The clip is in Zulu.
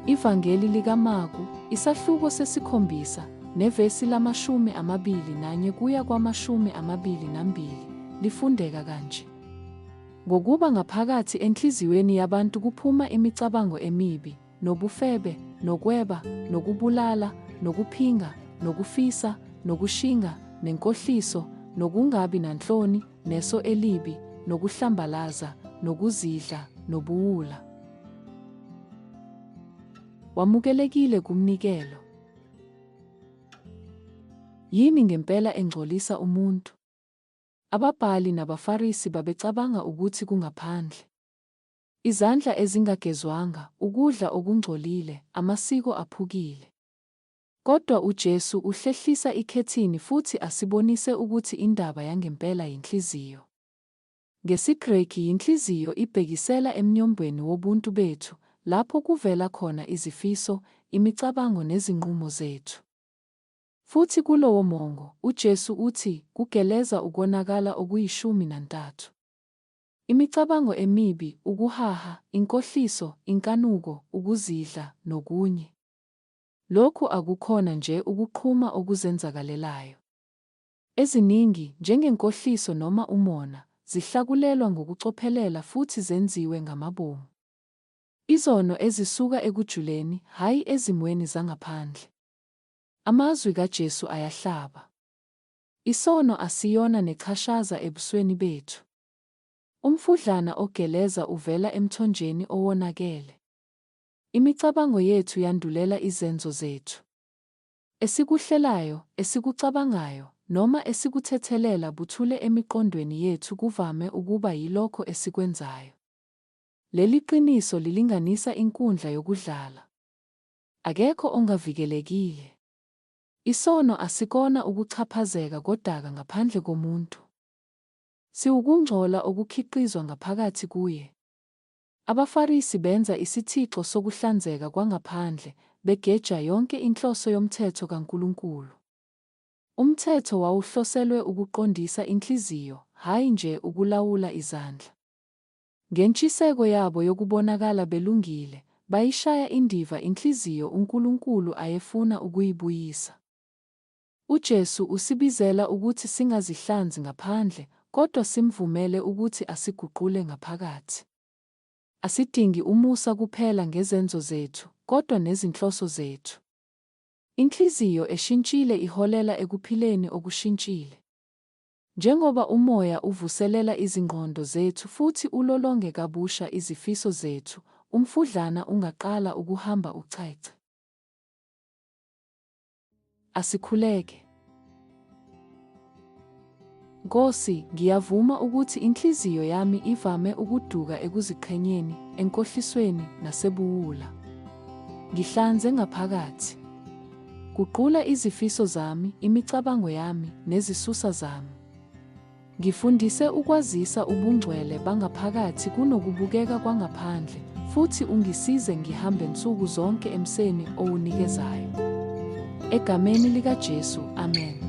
Ivangeli likaMarku, isahluko sesikhombisa, nevesi lama-21 kuya kwama-22, lifundeka kanje. Ngokuba ngaphakathi enhliziyweni yabantu kuphuma imicabango emibi, nobufebe, nokweba, nokubulala, nokuphinga, nokufisa, nokushinga, nenkohliso, nokungabi nanhloni, neso elibi, nokuhlambalaza, nokuzidla, nobuwula. Wamukelekile kumnikelo. Yini ngempela engcolisa umuntu? Ababhali nabaFarisi babecabanga ukuthi kungaphandle. Izandla ezingagezwanga, ukudla okungcolile, amasiko aphukile. Kodwa uJesu uhlehlisa ikhethini futhi asibonise ukuthi indaba yangempela yinhliziyo. NgesiGreki inhliziyo ibhekisela emnyombweni wobuntu bethu, lapho kuvela khona izifiso, imicabango nezinqumo zethu. Futhi kulowo mongo, uJesu uthi kugeleza ukonakala okuyi-13. Imicabango emibi, ukuhaha, inkohliso, inkanuko, ukuzidla, nokunye. Lokhu akukhona nje ukuqhuma okuzenzakalelayo. Eziningi, njengenkohliso noma umona, zihlakulelwa ngokucophelela futhi zenziwe ngamabomu. Izono ezisuka ekujuleni, hhayi ezimweni zangaphandle. Amazwi kaJesu ayahlaba. Isono asiyona nechashaza ebusweni bethu. Umfudlana ogeleza uvela emthonjeni owonakele. Imicabango yethu yandulela izenzo zethu. Esikuhlelayo, esikucabangayo, noma esikuthethelela buthule emiqondweni yethu kuvame ukuba yilokho esikwenzayo. Leli qiniso lilinganisa inkundla yokudlala. Akekho ongavikelekile. Isono asikona ukuchaphazeka kodaka ngaphandle komuntu. Siwukungcola okukhiqizwa ngaphakathi kuye. AbaFarisi benza isithixo sokuhlanzeka kwangaphandle, begeja yonke inhloso yomthetho kaNkulunkulu. Umthetho wawuhloselwe ukuqondisa inhliziyo, hhayi nje ukulawula izandla. Ngentshiseko yabo yokubonakala belungile, bayishaya indiva inhliziyo uNkulunkulu ayefuna ukuyibuyisa. UJesu usibizela ukuthi singazihlanzi ngaphandle, kodwa simvumele ukuthi asiguqule ngaphakathi. Asidingi umusa kuphela ngezenzo zethu, kodwa nezinhloso zethu. Inhliziyo eshintshile iholela ekuphileni okushintshile. Njengoba umoya uvuselela izingqondo zethu futhi ulolonge kabusha izifiso zethu, umfudlana ungaqala ukuhamba ucace. Asikhuleke. Nkosi, ngiyavuma ukuthi inhliziyo yami ivame ukuduka ekuziqhenyeni, enkohlisweni nasebuwula. Ngihlanze ngaphakathi. Guqula izifiso zami, imicabango yami, nezisusa zami. Ngifundise ukwazisa ubungcwele bangaphakathi kunokubukeka kwangaphandle, futhi ungisize ngihambe nsuku zonke emseni owunikezayo. Egameni likaJesu, amen.